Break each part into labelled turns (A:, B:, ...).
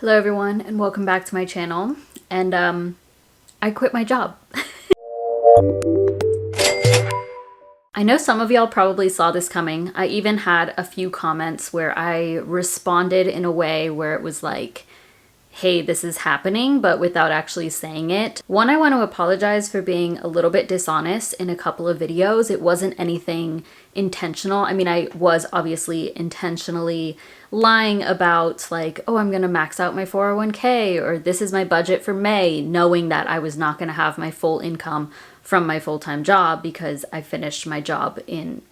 A: Hello everyone and welcome back to my channel. And I quit my job. I know some of y'all probably saw this coming. I even had a few comments where I responded in a way where it was like, hey, this is happening, but without actually saying it. One, I want to apologize for being a little bit dishonest in a couple of videos. It wasn't anything intentional. I mean, I was obviously intentionally lying about like, oh, I'm gonna max out my 401k, or this is my budget for May, knowing that I was not gonna have my full income from my full-time job because I finished my job in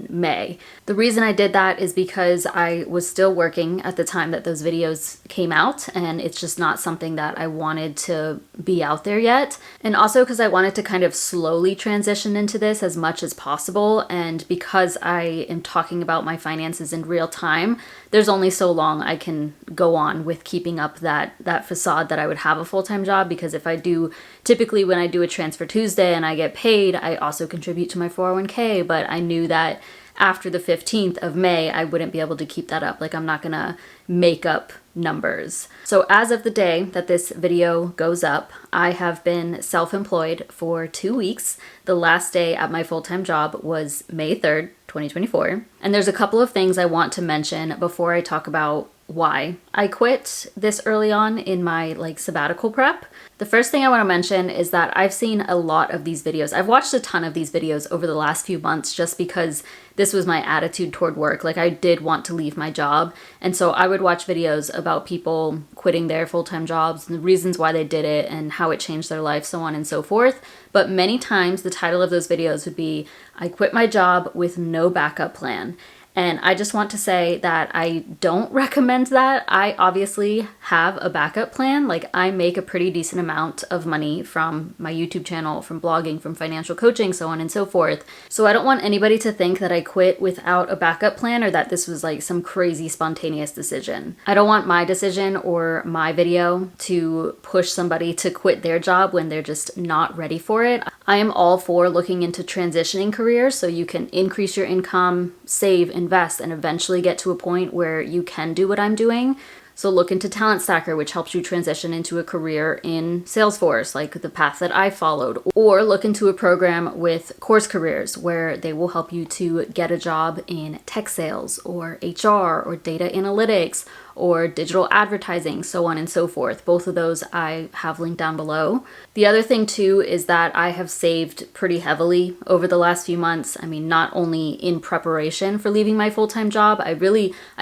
A: May. The reason I did that is because I was still working at the time that those videos came out, and it's just not something that I wanted to be out there yet. And also because I wanted to kind of slowly transition into this as much as possible, and because I am talking about my finances in real time, there's only so long I can go on with keeping up that facade that I would have a full-time job, because if I do, typically when I do a transfer Tuesday and I get paid, I also contribute to my 401k, but I knew that after the 15th of May, I wouldn't be able to keep that up. Like, I'm not gonna make up numbers. So as of the day that this video goes up, I have been self-employed for 2 weeks. The last day at my full-time job was May 3rd, 2024. And there's a couple of things I want to mention before I talk about why I quit this early on in my sabbatical prep. The first thing I want to mention is that I've seen a lot of these videos. I've watched a ton of these videos over the last few months just because this was my attitude toward work. Like, I did want to leave my job. And so I would watch videos about people quitting their full-time jobs and the reasons why they did it and how it changed their life, so on and so forth. But many times the title of those videos would be, I quit my job with no backup plan. And I just want to say that I don't recommend that. I obviously have a backup plan. Like, I make a pretty decent amount of money from my YouTube channel, from blogging, from financial coaching, so on and so forth. So I don't want anybody to think that I quit without a backup plan or that this was like some crazy spontaneous decision. I don't want my decision or my video to push somebody to quit their job when they're just not ready for it. I am all for looking into transitioning careers so you can increase your income, save, invest, and eventually get to a point where you can do what I'm doing. So look into Talent Stacker, which helps you transition into a career in Salesforce, like the path that I followed. Or look into a program with Course Careers, where they will help you to get a job in tech sales or HR or data analytics or digital advertising, so on and so forth. Both of those I have linked down below. The other thing too is that I have saved pretty heavily over the last few months. I mean, not only in preparation for leaving my full-time job, I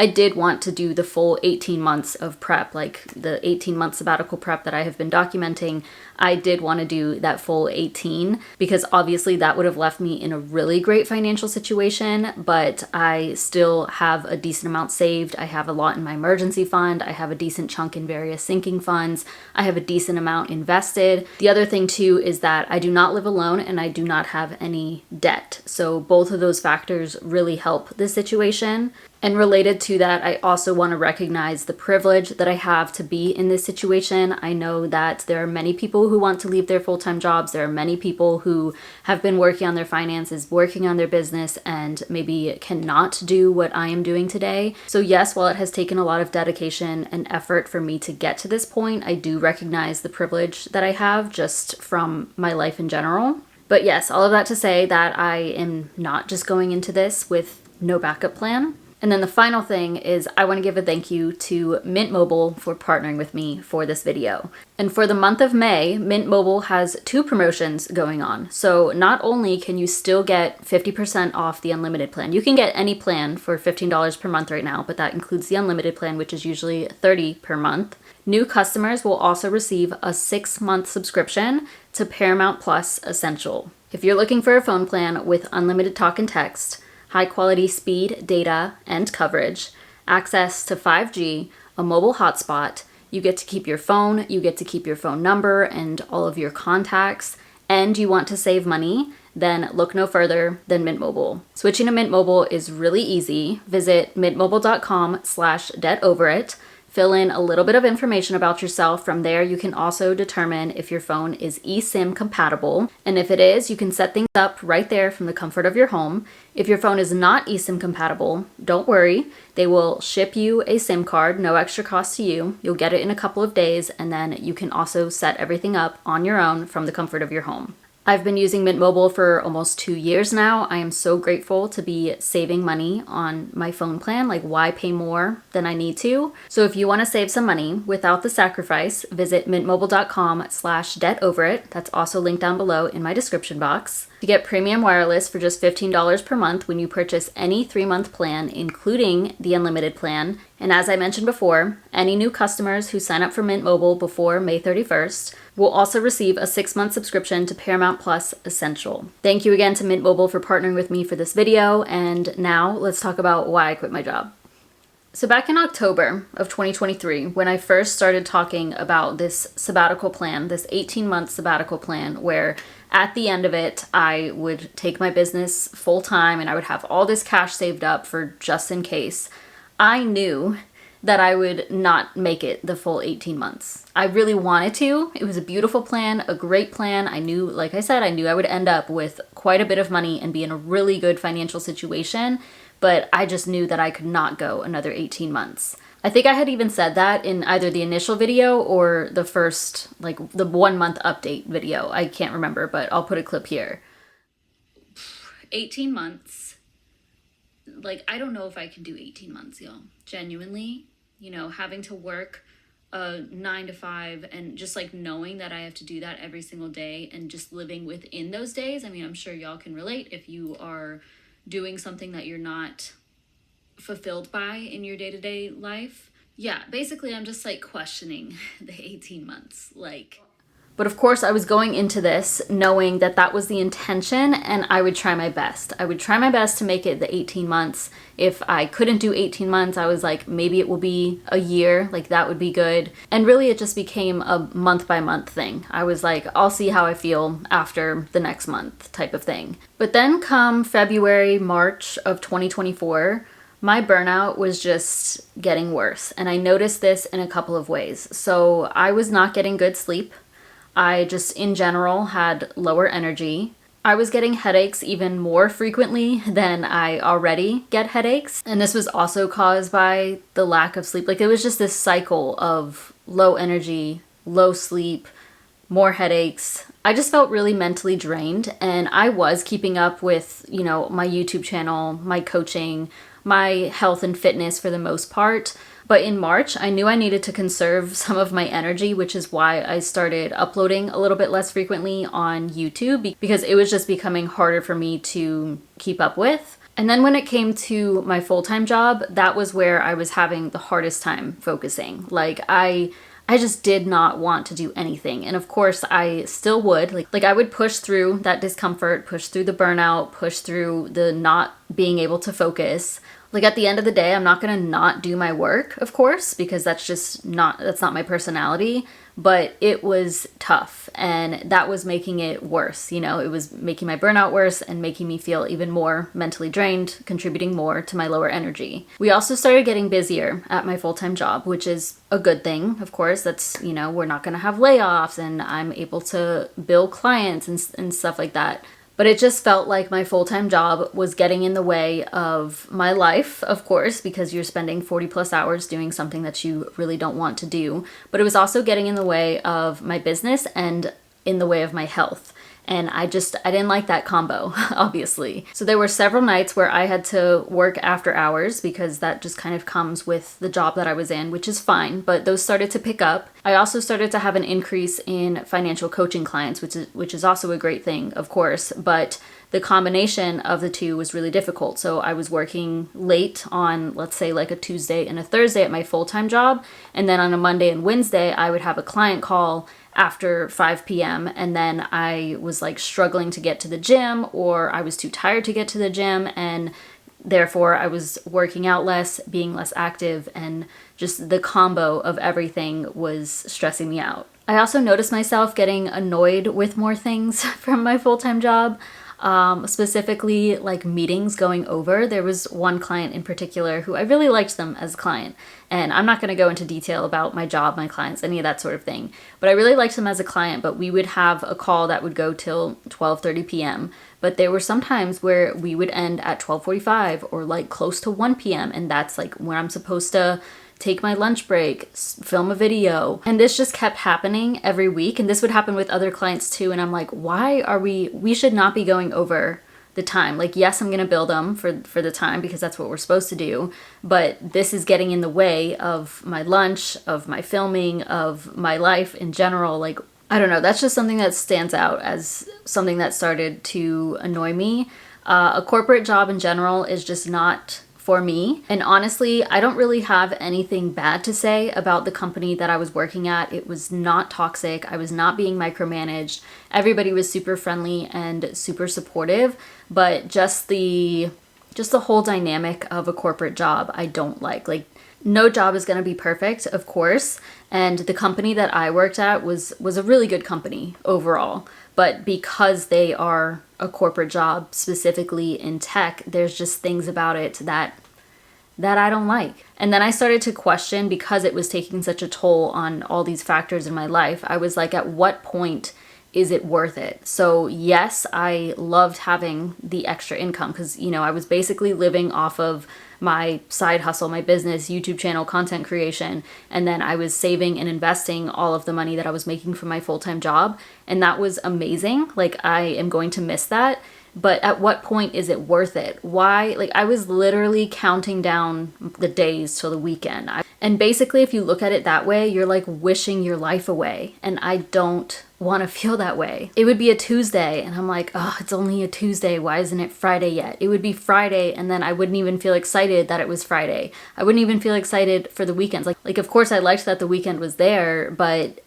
A: did want to do the full 18 months of prep, like the 18-month sabbatical prep that I have been documenting. I did want to do that full 18 because obviously that would have left me in a really great financial situation, but I still have a decent amount saved. I have a lot in my emergency fund. I have a decent chunk in various sinking funds. I have a decent amount invested. The other thing too is that I do not live alone and I do not have any debt. So both of those factors really help this situation. And related to that, I also want to recognize the privilege that I have to be in this situation. I know that there are many people who want to leave their full-time jobs. There are many people who have been working on their finances, working on their business, and maybe cannot do what I am doing today. So yes, while it has taken a lot of dedication and effort for me to get to this point, I do recognize the privilege that I have just from my life in general. But yes, all of that to say that I am not just going into this with no backup plan. And then the final thing is I want to give a thank you to Mint Mobile for partnering with me for this video. And for the month of May, Mint Mobile has 2 promotions going on. So not only can you still get 50% off the unlimited plan, you can get any plan for $15 per month right now, but that includes the unlimited plan, which is usually $30 per month. New customers will also receive a 6-month subscription to Paramount Plus Essential. If you're looking for a phone plan with unlimited talk and text, high-quality speed, data, and coverage, access to 5G, a mobile hotspot, you get to keep your phone, you get to keep your phone number and all of your contacts, and you want to save money, then look no further than Mint Mobile. Switching to Mint Mobile is really easy. Visit mintmobile.com/debtoverit, fill in a little bit of information about yourself. From there, you can also determine if your phone is eSIM compatible. And if it is, you can set things up right there from the comfort of your home. If your phone is not eSIM compatible, don't worry. They will ship you a SIM card, no extra cost to you. You'll get it in a couple of days, and then you can also set everything up on your own from the comfort of your home. I've been using Mint Mobile for almost 2 years now. I am so grateful to be saving money on my phone plan. Like, why pay more than I need to? So if you want to save some money without the sacrifice, visit mintmobile.com/debtoverit. That's also linked down below in my description box. To get premium wireless for just $15 per month when you purchase any 3-month plan, including the unlimited plan. And as I mentioned before, any new customers who sign up for Mint Mobile before May 31st will also receive a 6-month subscription to Paramount Plus Essential. Thank you again to Mint Mobile for partnering with me for this video, and now let's talk about why I quit my job. So back in October of 2023, when I first started talking about this sabbatical plan, this 18-month sabbatical plan, where at the end of it, I would take my business full time and I would have all this cash saved up for just in case, I knew that I would not make it the full 18 months. I really wanted to. It was a beautiful plan, a great plan. I knew, like I said, I knew I would end up with quite a bit of money and be in a really good financial situation, but I just knew that I could not go another 18 months. I think I had even said that in either the initial video or the first, like the 1-month update video. I can't remember, but I'll put a clip here. 18 months. Like, I don't know if I can do 18 months, y'all. Genuinely, having to work a 9 to 5 and just like knowing that I have to do that every single day and just living within those days. I mean, I'm sure y'all can relate if you are doing something that you're not fulfilled by in your day-to-day life. Yeah, basically I'm just like questioning the 18 months. But of course I was going into this knowing that that was the intention, and I would try my best. I would try my best to make it the 18 months. If I couldn't do 18 months, I was like, maybe it will be a year, like that would be good. And really it just became a month by month thing. I was like, I'll see how I feel after the next month type of thing. But then come February, March of 2024, my burnout was just getting worse. And I noticed this in a couple of ways. So I was not getting good sleep. I just, in general, had lower energy. I was getting headaches even more frequently than I already get headaches. And this was also caused by the lack of sleep. Like, it was just this cycle of low energy, low sleep, more headaches. I just felt really mentally drained, and I was keeping up with, my YouTube channel, my coaching, my health and fitness for the most part. But in March, I knew I needed to conserve some of my energy, which is why I started uploading a little bit less frequently on YouTube, because it was just becoming harder for me to keep up with. And then when it came to my full-time job, that was where I was having the hardest time focusing. Like, I just did not want to do anything. And of course, I still would. Like I would push through that discomfort, push through the burnout, push through the not being able to focus. Like, at the end of the day, I'm not going to not do my work, of course, because that's not my personality, but it was tough, and that was making it worse. It was making my burnout worse and making me feel even more mentally drained, contributing more to my lower energy. We also started getting busier at my full-time job, which is a good thing, of course. That's, we're not going to have layoffs, and I'm able to bill clients and stuff like that. But it just felt like my full-time job was getting in the way of my life, of course, because you're spending 40 plus hours doing something that you really don't want to do. But it was also getting in the way of my business and in the way of my health. And I didn't like that combo, obviously. So there were several nights where I had to work after hours, because that just kind of comes with the job that I was in, which is fine, but those started to pick up. I also started to have an increase in financial coaching clients, which is also a great thing, of course, but the combination of the two was really difficult. So I was working late on, let's say, like a Tuesday and a Thursday at my full-time job, and then on a Monday and Wednesday, I would have a client call after 5 p.m. and then I was like struggling to get to the gym, or I was too tired to get to the gym, and therefore I was working out less, being less active, and just the combo of everything was stressing me out. I also noticed myself getting annoyed with more things from my full-time job. specifically like meetings going over. There was one client in particular who I really liked them as a client. And I'm not going to go into detail about my job, my clients, any of that sort of thing. But I really liked them as a client, but we would have a call that would go till 12:30 p.m. But there were some times where we would end at 12:45 or like close to 1 p.m. And that's like where I'm supposed to take my lunch break, film a video. And this just kept happening every week. And this would happen with other clients too. And I'm like, why are we should not be going over the time. Like, yes, I'm going to bill them for the time because that's what we're supposed to do. But this is getting in the way of my lunch, of my filming, of my life in general. Like, I don't know. That's just something that stands out as something that started to annoy me. A corporate job in general is just not for me. And honestly, I don't really have anything bad to say about the company that I was working at. It was not toxic. I was not being micromanaged. Everybody was super friendly and super supportive, but just the whole dynamic of a corporate job, I don't like. Like, no job is going to be perfect, of course. And the company that I worked at was a really good company overall. But because they are a corporate job, specifically in tech, there's just things about it that I don't like. And then I started to question, because it was taking such a toll on all these factors in my life, I was like, at what point is it worth it? So yes, I loved having the extra income because, I was basically living off of my side hustle, my business, YouTube channel, content creation. And then I was saving and investing all of the money that I was making from my full-time job. And that was amazing. Like, I am going to miss that. But at what point is it worth it? Why? Like, I was literally counting down the days till the weekend. And basically, if you look at it that way, you're like wishing your life away. And I don't want to feel that way. It would be a Tuesday and I'm like, oh, it's only a Tuesday. Why isn't it Friday yet? It would be Friday and then I wouldn't even feel excited that it was Friday. I wouldn't even feel excited for the weekends. Like of course I liked that the weekend was there, but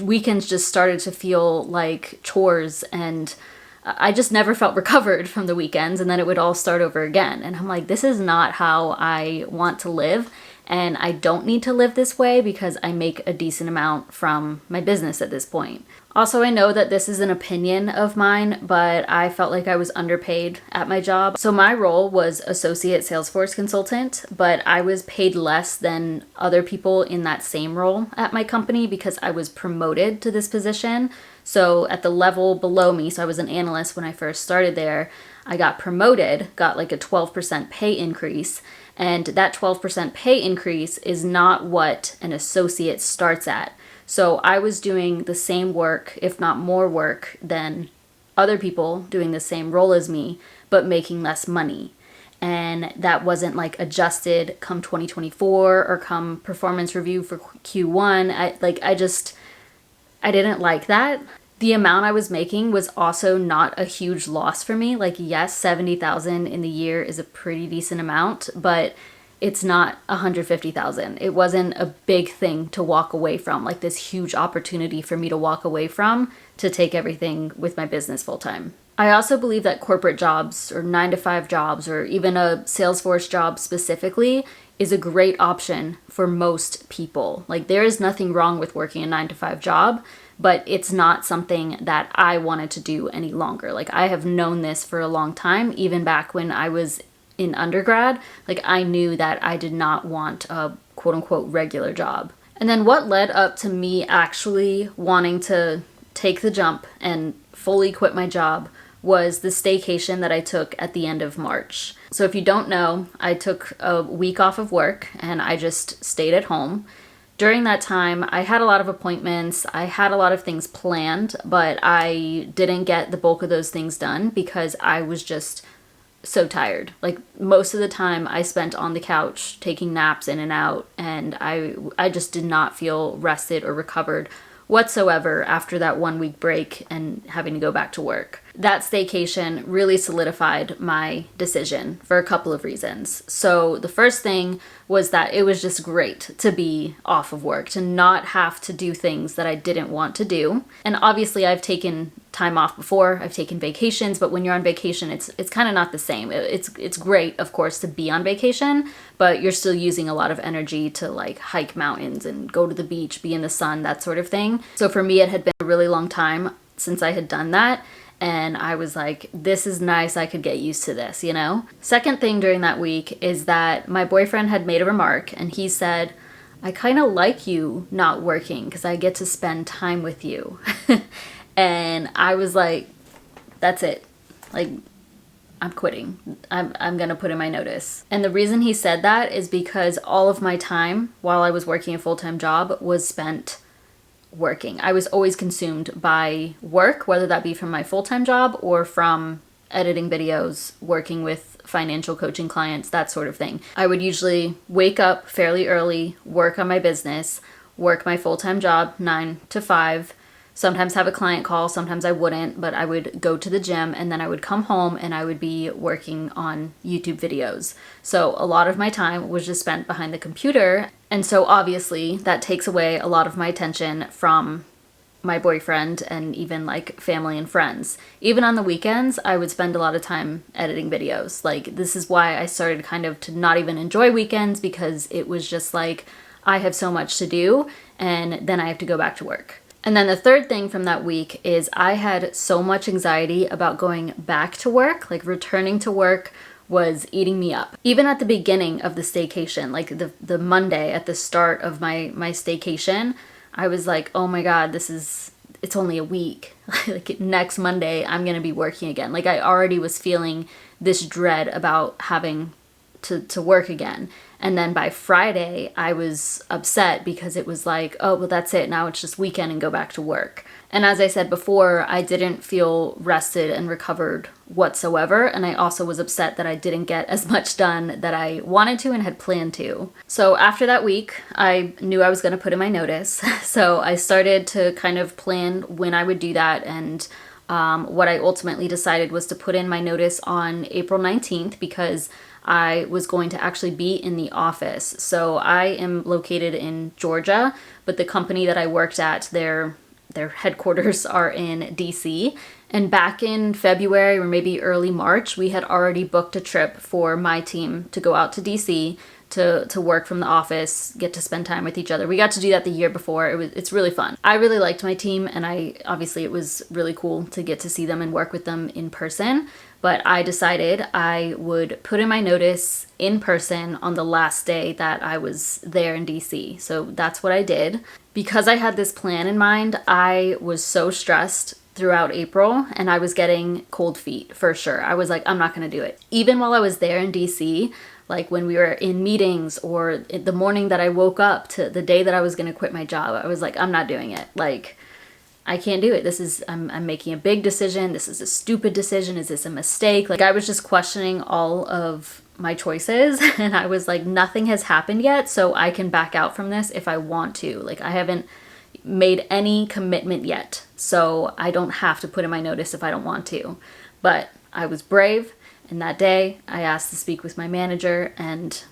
A: weekends just started to feel like chores, and I just never felt recovered from the weekends, and then it would all start over again. And I'm like, this is not how I want to live. And I don't need to live this way because I make a decent amount from my business at this point. Also, I know that this is an opinion of mine, but I felt like I was underpaid at my job. So my role was associate Salesforce consultant, but I was paid less than other people in that same role at my company because I was promoted to this position. So at the level below me, so I was an analyst when I first started there, I got promoted, got like a 12% pay increase. And that 12% pay increase is not what an associate starts at. So I was doing the same work, if not more work, than other people doing the same role as me, but making less money. And that wasn't like adjusted come 2024 or come performance review for Q1. I didn't like that. The amount I was making was also not a huge loss for me. Like, yes, 70,000 in the year is a pretty decent amount, but it's not 150,000. It wasn't a big thing to walk away from, like this huge opportunity for me to walk away from to take everything with my business full time. I also believe that corporate jobs or 9-to-5 jobs or even a Salesforce job specifically is a great option for most people. Like, there is nothing wrong with working a 9-to-5 job, but it's not something that I wanted to do any longer. Like, I have known this for a long time, even back when I was in undergrad. Like, I knew that I did not want a quote unquote regular job. And then what led up to me actually wanting to take the jump and fully quit my job was the staycation that I took at the end of March. So if you don't know, I took a week off of work and I just stayed at home. During that time, I had a lot of appointments, I had a lot of things planned, but I didn't get the bulk of those things done because I was just so tired. Like, most of the time I spent on the couch taking naps in and out, and I just did not feel rested or recovered whatsoever after that 1 week break and having to go back to work. That staycation really solidified my decision for a couple of reasons. So the first thing was that it was just great to be off of work, to not have to do things that I didn't want to do. And obviously I've taken time off before, I've taken vacations, but when you're on vacation, it's kind of not the same. It's great, of course, to be on vacation, but you're still using a lot of energy to like hike mountains and go to the beach, be in the sun, that sort of thing. So for me, it had been a really long time since I had done that. And I was like, this is nice. I could get used to this, you know? Second thing during that week is that my boyfriend had made a remark and he said, I kind of like you not working because I get to spend time with you. And I was like, that's it. Like, I'm quitting. I'm going to put in my notice. And the reason he said that is because all of my time while I was working a full-time job was spent working. I was always consumed by work, whether that be from my full-time job or from editing videos, working with financial coaching clients, that sort of thing. I would usually wake up fairly early, work on my business, work my full-time job 9 to 5, sometimes have a client call, sometimes I wouldn't, but I would go to the gym and then I would come home and I would be working on YouTube videos. So a lot of my time was just spent behind the computer. And so obviously that takes away a lot of my attention from my boyfriend and even like family and friends. Even on the weekends, I would spend a lot of time editing videos. Like, this is why I started kind of to not even enjoy weekends, because it was just like, I have so much to do and then I have to go back to work. And then the third thing from that week is I had so much anxiety about going back to work, like returning to work was eating me up. Even at the beginning of the staycation, like the Monday at the start of my staycation, I was like, oh my God, it's only a week. Like, next Monday, I'm gonna be working again. Like, I already was feeling this dread about having to work again. And then by Friday, I was upset because it was like, oh, well, that's it. Now it's just weekend and go back to work. And as I said before, I didn't feel rested and recovered whatsoever. And I also was upset that I didn't get as much done that I wanted to and had planned to. So after that week, I knew I was going to put in my notice. So I started to kind of plan when I would do that. And what I ultimately decided was to put in my notice on April 19th because I was going to actually be in the office. So I am located in Georgia, but the company that I worked at, their headquarters are in DC. And back in February or maybe early March, we had already booked a trip for my team to go out to DC to work from the office, get to spend time with each other. We got to do that the year before. It's really fun. I really liked my team, and obviously it was really cool to get to see them and work with them in person. But I decided I would put in my notice in person on the last day that I was there in DC. So that's what I did. Because I had this plan in mind, I was so stressed throughout April and I was getting cold feet for sure. I was like, I'm not going to do it. Even while I was there in DC, like when we were in meetings or the morning that I woke up to the day that I was going to quit my job, I was like, I'm not doing it. Like, I can't do it. I'm making a big decision. This is a stupid decision. Is this a mistake? Like, I was just questioning all of my choices and I was like, nothing has happened yet, so I can back out from this if I want to. Like, I haven't made any commitment yet, so I don't have to put in my notice if I don't want to. But I was brave, and that day I asked to speak with my manager and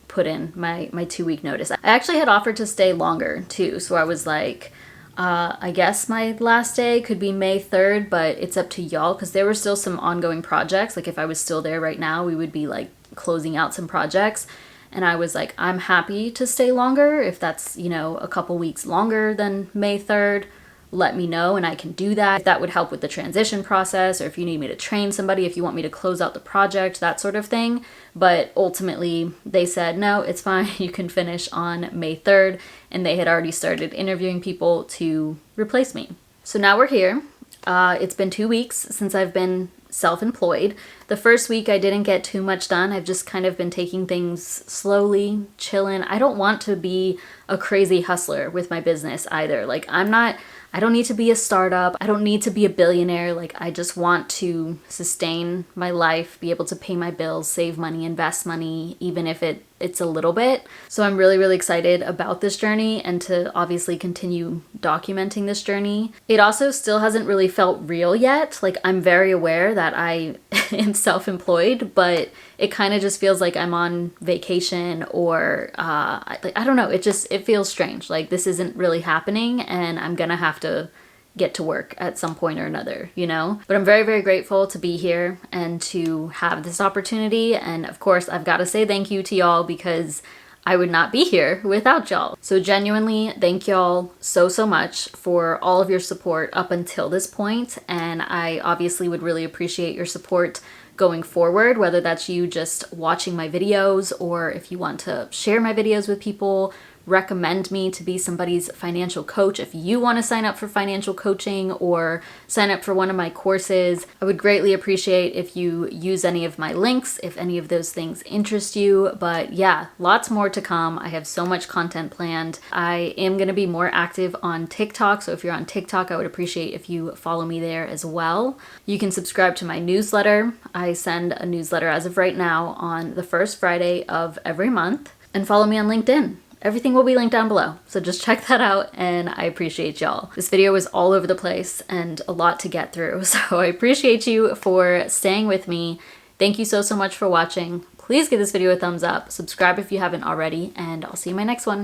A: put in my 2-week notice. I actually had offered to stay longer too, so I was like, I guess my last day could be May 3rd, but it's up to y'all, because there were still some ongoing projects. Like, if I was still there right now, we would be like closing out some projects. And I was like, I'm happy to stay longer. If that's, a couple weeks longer than May 3rd, let me know and I can do that. If that would help with the transition process, or if you need me to train somebody, if you want me to close out the project, that sort of thing. But ultimately they said, no, it's fine. You can finish on May 3rd. And they had already started interviewing people to replace me. So now we're here. It's been 2 weeks since I've been self-employed. The first week I didn't get too much done. I've just kind of been taking things slowly, chilling. I don't want to be a crazy hustler with my business either. Like, I don't need to be a startup. I don't need to be a billionaire. Like, I just want to sustain my life, be able to pay my bills, save money, invest money, even if it's a little bit. So I'm really, really excited about this journey and to obviously continue documenting this journey. It also still hasn't really felt real yet. Like, I'm very aware that I am self-employed, but it kind of just feels like I'm on vacation or I don't know. It feels strange. Like, this isn't really happening and I'm gonna have to get to work at some point or another, But I'm very, very grateful to be here and to have this opportunity. And of course, I've got to say thank you to y'all, because I would not be here without y'all. So genuinely, thank y'all so much for all of your support up until this point, and I obviously would really appreciate your support going forward, whether that's you just watching my videos or if you want to share my videos with people, recommend me to be somebody's financial coach if you want to sign up for financial coaching or sign up for one of my courses. I would greatly appreciate if you use any of my links if any of those things interest you. But yeah, lots more to come. I have so much content planned. I am going to be more active on TikTok, so if you're on TikTok, I would appreciate if you follow me there as well. You can subscribe to my newsletter. I send a newsletter as of right now on the first Friday of every month, and follow me on LinkedIn. Everything will be linked down below, so just check that out, and I appreciate y'all. This video was all over the place and a lot to get through, so I appreciate you for staying with me. Thank you so much for watching. Please give this video a thumbs up, subscribe if you haven't already, and I'll see you in my next one.